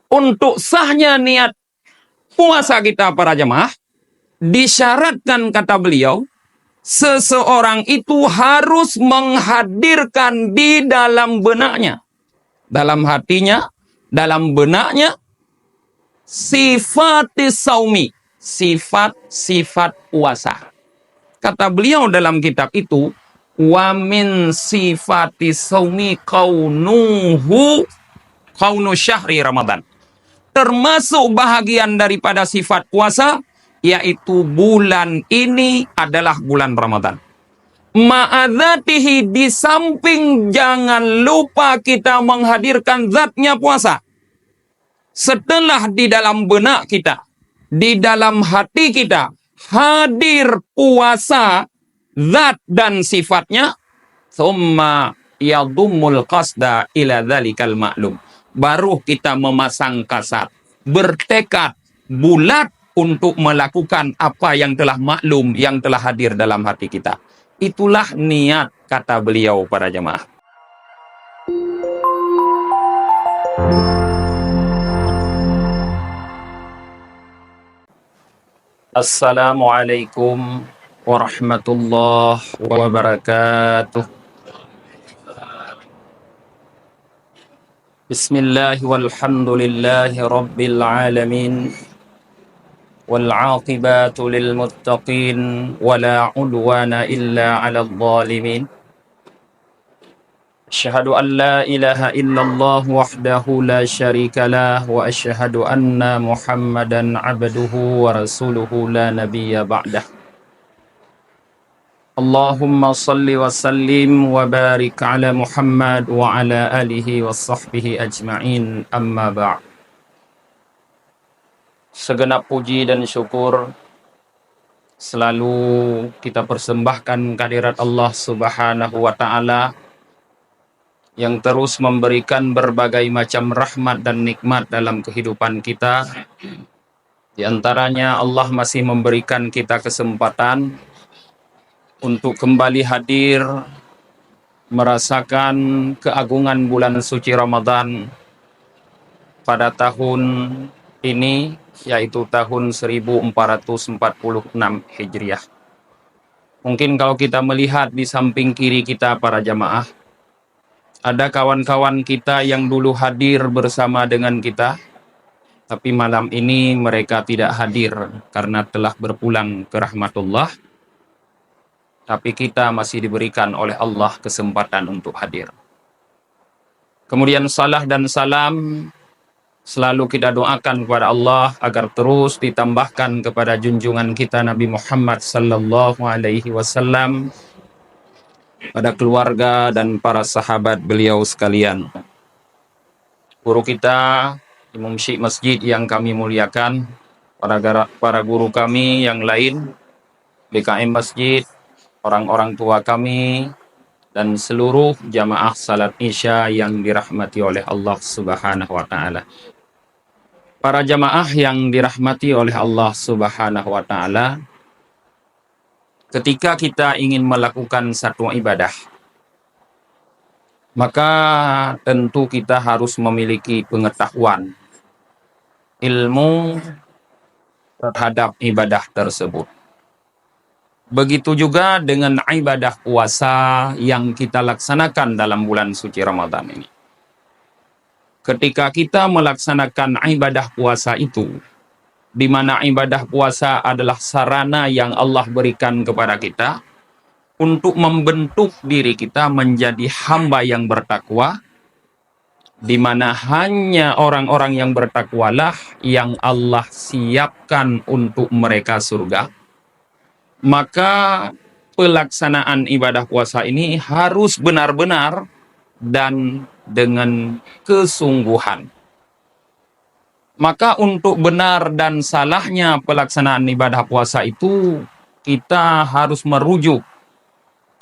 Untuk sahnya niat puasa kita para jemaah, disyaratkan kata beliau, seseorang itu harus menghadirkan di dalam benaknya, dalam hatinya, dalam benaknya, sifat saumi, sifat-sifat puasa. Kata beliau dalam kitab itu, wa min sifati saumi kaunu syahri Ramadan. Termasuk bahagian daripada sifat puasa, yaitu bulan ini adalah bulan Ramadan. Ma'adzatihi, di samping jangan lupa kita menghadirkan zatnya puasa. Setelah di dalam benak kita, di dalam hati kita, hadir puasa, zat dan sifatnya, summa yadhummul qasda ila dhalikal ma'lum. Baru kita memasang kasat, bertekad bulat untuk melakukan apa yang telah maklum, yang telah hadir dalam hati kita. Itulah niat, kata beliau para jemaah. Assalamualaikum warahmatullahi wabarakatuh. Bismillah walhamdulillahi rabbil alamin, wal aqibatu lil muttaqin, wala udwana illa 'alal zalimin. Asyhadu an la ilaha illallah wahdahu la syarika lah, wa asyhadu anna Muhammadan 'abduhu wa rasuluhu la nabiyya ba'dah. Allahumma salli wa sallim wa barik ala Muhammad wa ala alihi wa sahbihi ajma'in, amma ba'd. Segenap puji dan syukur selalu kita persembahkan kehadirat Allah Subhanahu wa ta'ala yang terus memberikan berbagai macam rahmat dan nikmat dalam kehidupan kita. Di antaranya Allah masih memberikan kita kesempatan untuk kembali hadir merasakan keagungan bulan suci Ramadan pada tahun ini, yaitu tahun 1446 Hijriah. Mungkin kalau kita melihat di samping kiri kita para jamaah, ada kawan-kawan kita yang dulu hadir bersama dengan kita, tapi malam ini mereka tidak hadir karena telah berpulang ke rahmatullah. Tapi kita masih diberikan oleh Allah kesempatan untuk hadir. Kemudian salah dan salam selalu kita doakan kepada Allah agar terus ditambahkan kepada junjungan kita Nabi Muhammad sallallahu alaihi wasallam, pada keluarga dan para sahabat beliau sekalian. Guru kita, Imam Syekh Masjid yang kami muliakan, para guru kami yang lain, BKM Masjid, orang-orang tua kami, dan seluruh jamaah salat Isya yang dirahmati oleh Allah Subhanahu wa ta'ala. Para jamaah yang dirahmati oleh Allah Subhanahu wa ta'ala, ketika kita ingin melakukan satu ibadah, maka tentu kita harus memiliki pengetahuan, ilmu terhadap ibadah tersebut. Begitu juga dengan ibadah puasa yang kita laksanakan dalam bulan suci Ramadan ini. Ketika kita melaksanakan ibadah puasa itu, di mana ibadah puasa adalah sarana yang Allah berikan kepada kita untuk membentuk diri kita menjadi hamba yang bertakwa, di mana hanya orang-orang yang bertakwalah yang Allah siapkan untuk mereka surga. Maka pelaksanaan ibadah puasa ini harus benar-benar dan dengan kesungguhan. Maka untuk benar dan salahnya pelaksanaan ibadah puasa itu, kita harus merujuk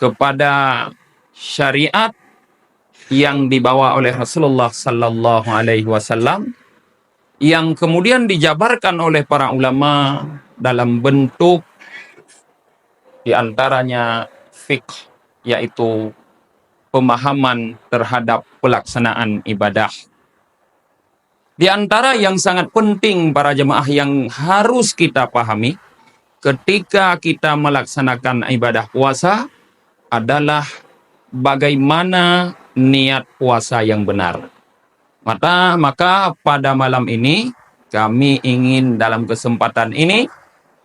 kepada syariat yang dibawa oleh Rasulullah sallallahu alaihi wasallam, yang kemudian dijabarkan oleh para ulama dalam bentuk di antaranya fiqh, yaitu pemahaman terhadap pelaksanaan ibadah. Di antara yang sangat penting para jemaah yang harus kita pahami ketika kita melaksanakan ibadah puasa adalah bagaimana niat puasa yang benar. Maka pada malam ini kami ingin dalam kesempatan ini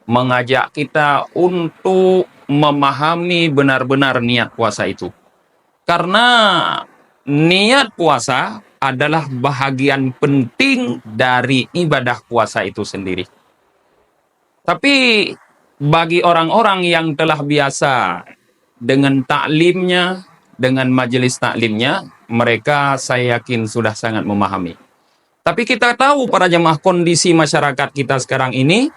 mengajak kita untuk memahami benar-benar niat puasa itu. Karena niat puasa adalah bahagian penting dari ibadah puasa itu sendiri. Tapi bagi orang-orang yang telah biasa dengan taklimnya, dengan majelis taklimnya, mereka saya yakin sudah sangat memahami. Tapi kita tahu para jemaah kondisi masyarakat kita sekarang ini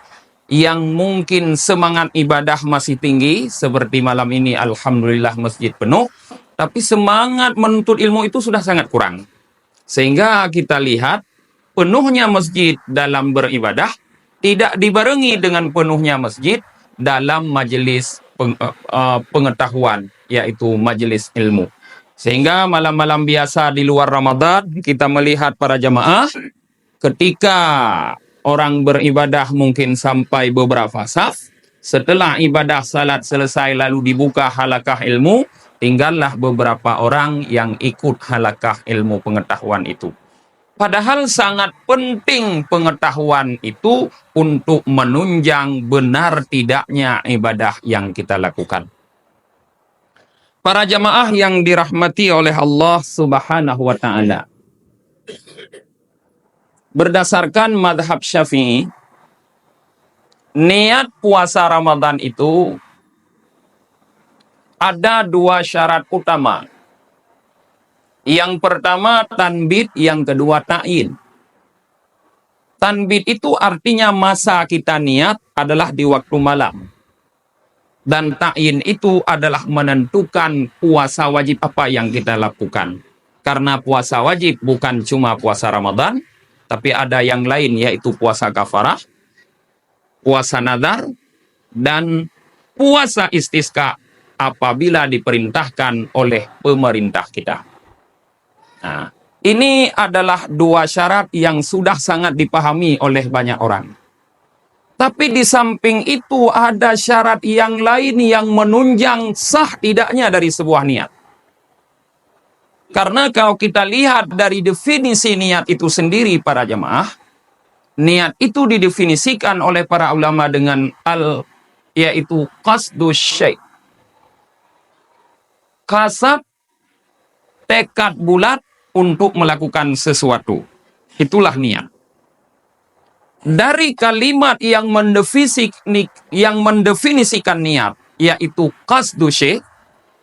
yang mungkin semangat ibadah masih tinggi, seperti malam ini alhamdulillah masjid penuh, tapi semangat menuntut ilmu itu sudah sangat kurang. Sehingga kita lihat penuhnya masjid dalam beribadah tidak dibarengi dengan penuhnya masjid dalam majelis pengetahuan, yaitu majelis ilmu. Sehingga malam-malam biasa di luar Ramadan kita melihat para jamaah ketika orang beribadah mungkin sampai beberapa saf, setelah ibadah salat selesai lalu dibuka halakah ilmu, tinggallah beberapa orang yang ikut halakah ilmu pengetahuan itu. Padahal sangat penting pengetahuan itu untuk menunjang benar tidaknya ibadah yang kita lakukan. Para jamaah yang dirahmati oleh Allah Subhanahu wa Ta'ala, berdasarkan madhab Syafi'i, niat puasa Ramadan itu ada dua syarat utama. Yang pertama tanbit, yang kedua ta'yin. Tanbit itu artinya masa kita niat adalah di waktu malam. Dan ta'yin itu adalah menentukan puasa wajib apa yang kita lakukan. Karena puasa wajib bukan cuma puasa Ramadan, tapi ada yang lain yaitu puasa kafarah, puasa nadar, dan puasa istisqa apabila diperintahkan oleh pemerintah kita. Nah, ini adalah dua syarat yang sudah sangat dipahami oleh banyak orang. Tapi di samping itu ada syarat yang lain yang menunjang sah tidaknya dari sebuah niat. Karena kalau kita lihat dari definisi niat itu sendiri para jemaah, niat itu didefinisikan oleh para ulama dengan yaitu qasdus syai'. Kasab, tekad bulat untuk melakukan sesuatu. Itulah niat. Dari kalimat yang mendefinisikan niat, yaitu qasdu syai',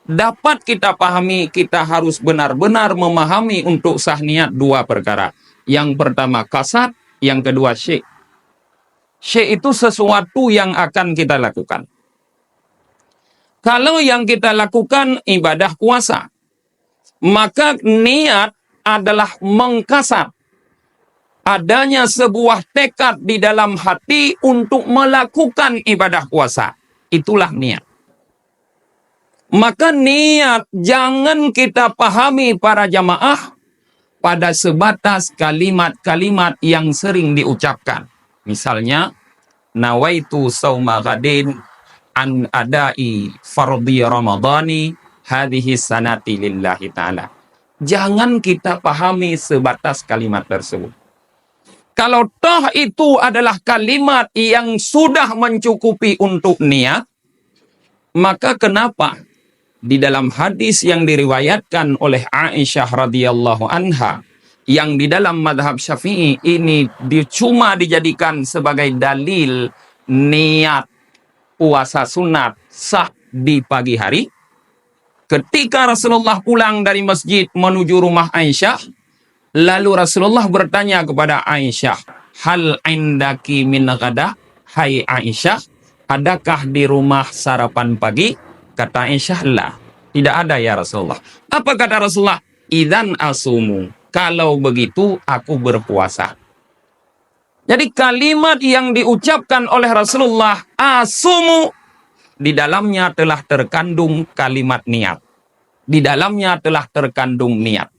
dapat kita pahami kita harus benar-benar memahami untuk sah niat dua perkara. Yang pertama kasab, yang kedua syai'. Syai' itu sesuatu yang akan kita lakukan. Kalau yang kita lakukan ibadah puasa, maka niat adalah mengkasab adanya sebuah tekad di dalam hati untuk melakukan ibadah puasa. Itulah niat. Maka niat jangan kita pahami para jamaah pada sebatas kalimat-kalimat yang sering diucapkan. Misalnya, nawaitu sauma ghadin an adai fardhi ramadhani hadhihi sanati lillahi ta'ala. Jangan kita pahami sebatas kalimat tersebut. Kalau toh itu adalah kalimat yang sudah mencukupi untuk niat, maka kenapa di dalam hadis yang diriwayatkan oleh Aisyah radhiyallahu anha, yang di dalam madhab Syafi'i ini cuma dijadikan sebagai dalil niat puasa sunat sah di pagi hari, ketika Rasulullah pulang dari masjid menuju rumah Aisyah, lalu Rasulullah bertanya kepada Aisyah, hal indaki min ghada? Hai Aisyah, adakah di rumah sarapan pagi? Kata Aisyah, lah, tidak ada ya Rasulullah. Apa kata Rasulullah? Idzan asumu. Kalau begitu aku berpuasa. Jadi kalimat yang diucapkan oleh Rasulullah asumu, di dalamnya telah terkandung kalimat niat. Di dalamnya telah terkandung niat.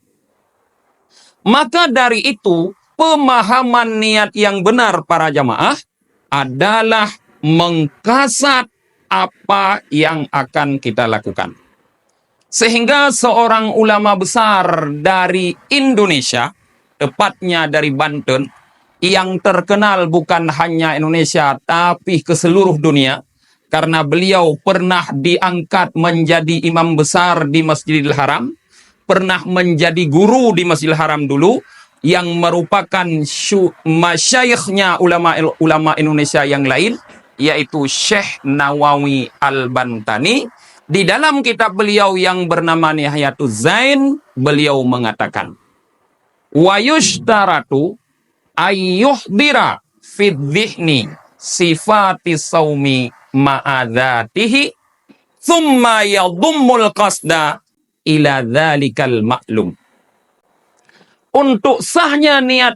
Maka dari itu, pemahaman niat yang benar para jamaah adalah mengkasat apa yang akan kita lakukan. Sehingga seorang ulama besar dari Indonesia, tepatnya dari Banten, yang terkenal bukan hanya Indonesia, tapi ke seluruh dunia, karena beliau pernah diangkat menjadi imam besar di Masjidil Haram, pernah menjadi guru di Masjidil Haram dulu, yang merupakan masyaikhnya ulama Indonesia yang lain, yaitu Syekh Nawawi Al-Bantani. Di dalam kitab beliau yang bernama Nihayatuz Zain, beliau mengatakan, wa yushtaratu ayyuhdira fid dhihni sifati saumi ma'adzatihi thumma yadhummul qasda ila dhalikal ma'lum. Untuk sahnya niat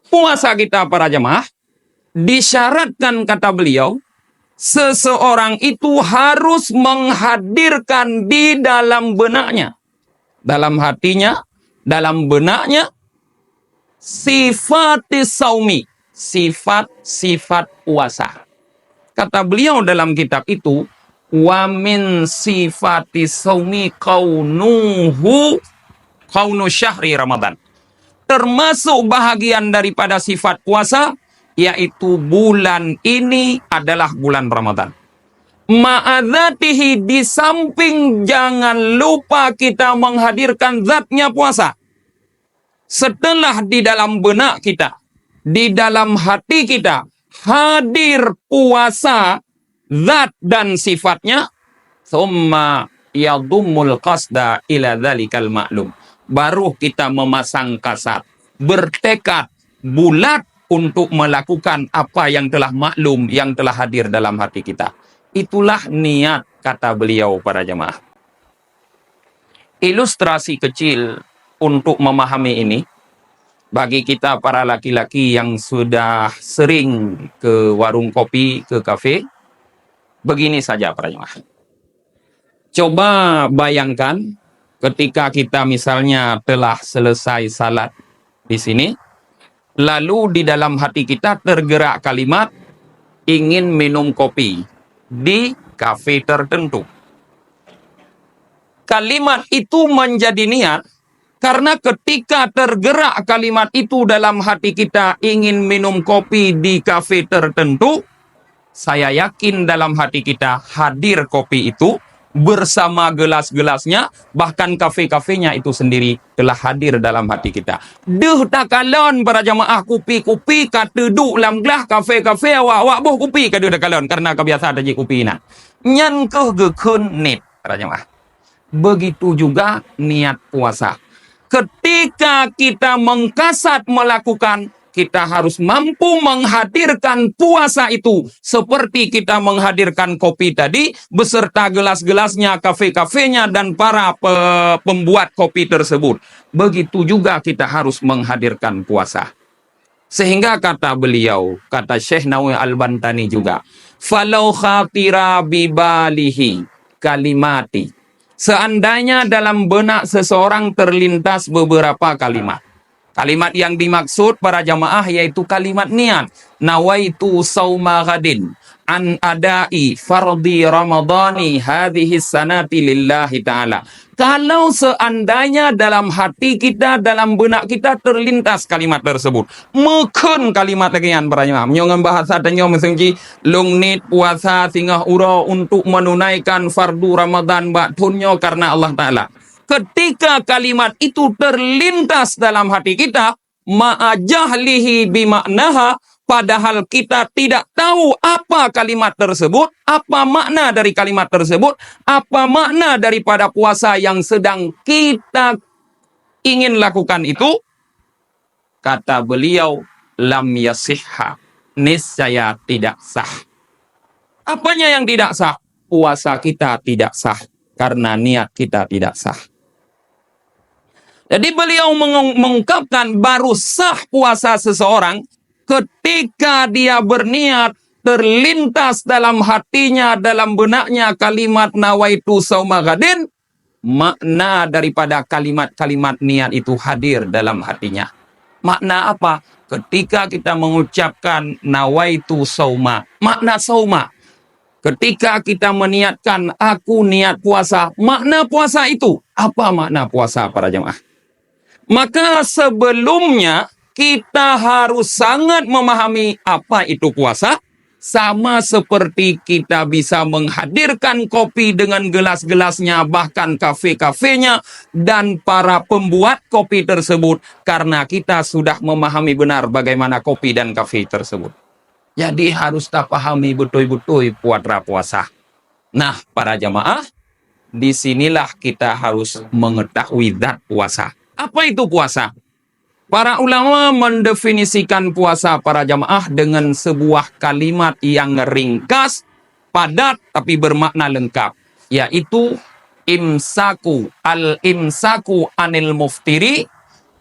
puasa kita para jemaah, disyaratkan kata beliau, seseorang itu harus menghadirkan di dalam benaknya, dalam hatinya, dalam benaknya, sifat saumi, sifat-sifat puasa. Kata beliau dalam kitab itu, wa min sifati saumi kaunu syahri Ramadan. Termasuk bahagian daripada sifat puasa, yaitu bulan ini adalah bulan Ramadan. Ma'adzatihi, di samping jangan lupa kita menghadirkan zatnya puasa. Setelah di dalam benak kita, di dalam hati kita, hadir puasa, zat dan sifatnya, thumma yadhummul qasda ila dhalikal ma'lum. Baru kita memasang kasat, bertekad, bulat, untuk melakukan apa yang telah maklum, yang telah hadir dalam hati kita. Itulah niat, kata beliau para jemaah. Ilustrasi kecil untuk memahami ini, bagi kita para laki-laki yang sudah sering ke warung kopi, ke kafe, begini saja para jemaah. Coba bayangkan ketika kita misalnya telah selesai salat di sini, lalu di dalam hati kita tergerak kalimat ingin minum kopi di kafe tertentu. Kalimat itu menjadi niat karena ketika tergerak kalimat itu dalam hati kita ingin minum kopi di kafe tertentu, saya yakin dalam hati kita hadir kopi itu bersama gelas-gelasnya, bahkan kafe-kafenya itu sendiri telah hadir dalam hati kita. Deh tak kalon para jamaah kopi-kopi kata duk dalam gelas kafe-kafe awak boh kopi kata dah kalon karena kebiasaan aja kopi nah. Nyan ke gekun nit para jamaah. Begitu juga niat puasa. Ketika kita mengkasat melakukan, kita harus mampu menghadirkan puasa itu seperti kita menghadirkan kopi tadi beserta gelas-gelasnya, kafe-kafenya dan para pembuat kopi tersebut. Begitu juga kita harus menghadirkan puasa. Sehingga kata beliau, kata Syekh Nawawi Al-Bantani juga, falau khatira bibalihi kalimati. Seandainya dalam benak seseorang terlintas beberapa kalimat. Kalimat yang dimaksud para jamaah yaitu kalimat niat. Nawaitu sauma ghadin an adai fardhi ramadhani hadhihi sanati lillahi ta'ala. Kalau seandainya dalam hati kita, dalam benak kita terlintas kalimat tersebut. Meken kalimat lagian para jamaah. Menyongan bahasa tanya mesengji lungnit puasa singgah ura untuk menunaikan fardu Ramadan baktunyo karena Allah Ta'ala. Ketika kalimat itu terlintas dalam hati kita, ma'ajahlihi bimaknaha, padahal kita tidak tahu apa kalimat tersebut, apa makna dari kalimat tersebut, apa makna daripada puasa yang sedang kita ingin lakukan itu, kata beliau, lam yasihha, niscaya tidak sah. Apanya yang tidak sah? Puasa kita tidak sah, karena niat kita tidak sah. Jadi beliau mengungkapkan baru sah puasa seseorang ketika dia berniat terlintas dalam hatinya, dalam benaknya kalimat nawaitu sauma ghadin, makna daripada kalimat-kalimat niat itu hadir dalam hatinya. Makna apa? Ketika kita mengucapkan nawaitu sauma. Makna sauma. Ketika kita meniatkan aku niat puasa. Makna puasa itu. Apa makna puasa para jemaah? Maka sebelumnya kita harus sangat memahami apa itu puasa. Sama seperti kita bisa menghadirkan kopi dengan gelas-gelasnya, bahkan kafe-kafenya, dan para pembuat kopi tersebut. Karena kita sudah memahami benar bagaimana kopi dan kafe tersebut. Jadi harus kita pahami betul-betul puasa. Nah, para jamaah, disinilah kita harus mengetahui zat puasa. Apa itu puasa? Para ulama mendefinisikan puasa para jamaah dengan sebuah kalimat yang ringkas, padat, tapi bermakna lengkap. Yaitu imsaku, al-imsaku anil muftiri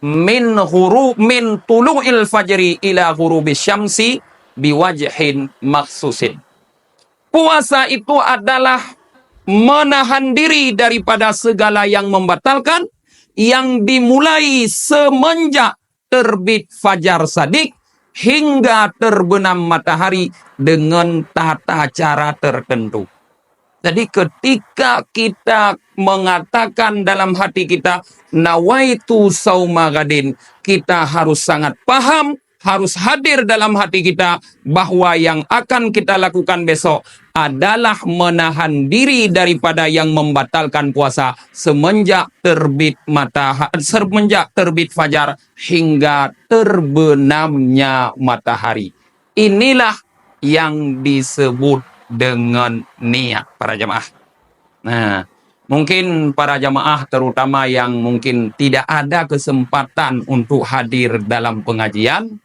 min tulu'il fajri ila ghurubis syamsi biwajhin maksusin. Puasa itu adalah menahan diri daripada segala yang membatalkan, yang dimulai semenjak terbit fajar shadiq hingga terbenam matahari dengan tata cara tertentu. Jadi ketika kita mengatakan dalam hati kita nawaitu sauma gadin, kita harus sangat paham, harus hadir dalam hati kita bahwa yang akan kita lakukan besok adalah menahan diri daripada yang membatalkan puasa semenjak terbit fajar hingga terbenamnya matahari. Inilah yang disebut dengan niat para jamaah. Nah, mungkin para jamaah terutama yang mungkin tidak ada kesempatan untuk hadir dalam pengajian,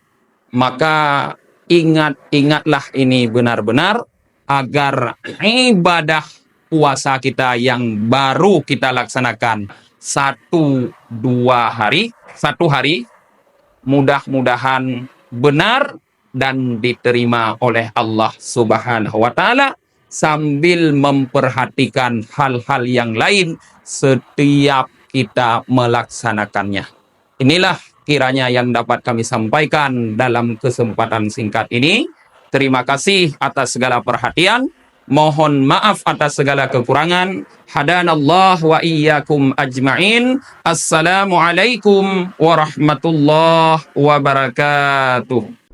maka ingatlah ini benar-benar agar ibadah puasa kita yang baru kita laksanakan satu hari, mudah-mudahan benar dan diterima oleh Allah Subhanahu wa Ta'ala, sambil memperhatikan hal-hal yang lain setiap kita melaksanakannya. Inilah kiranya yang dapat kami sampaikan dalam kesempatan singkat ini. Terima kasih atas segala perhatian. Mohon maaf atas segala kekurangan. Hadanallah wa iyyakum ajma'in. Assalamualaikum warahmatullahi wabarakatuh.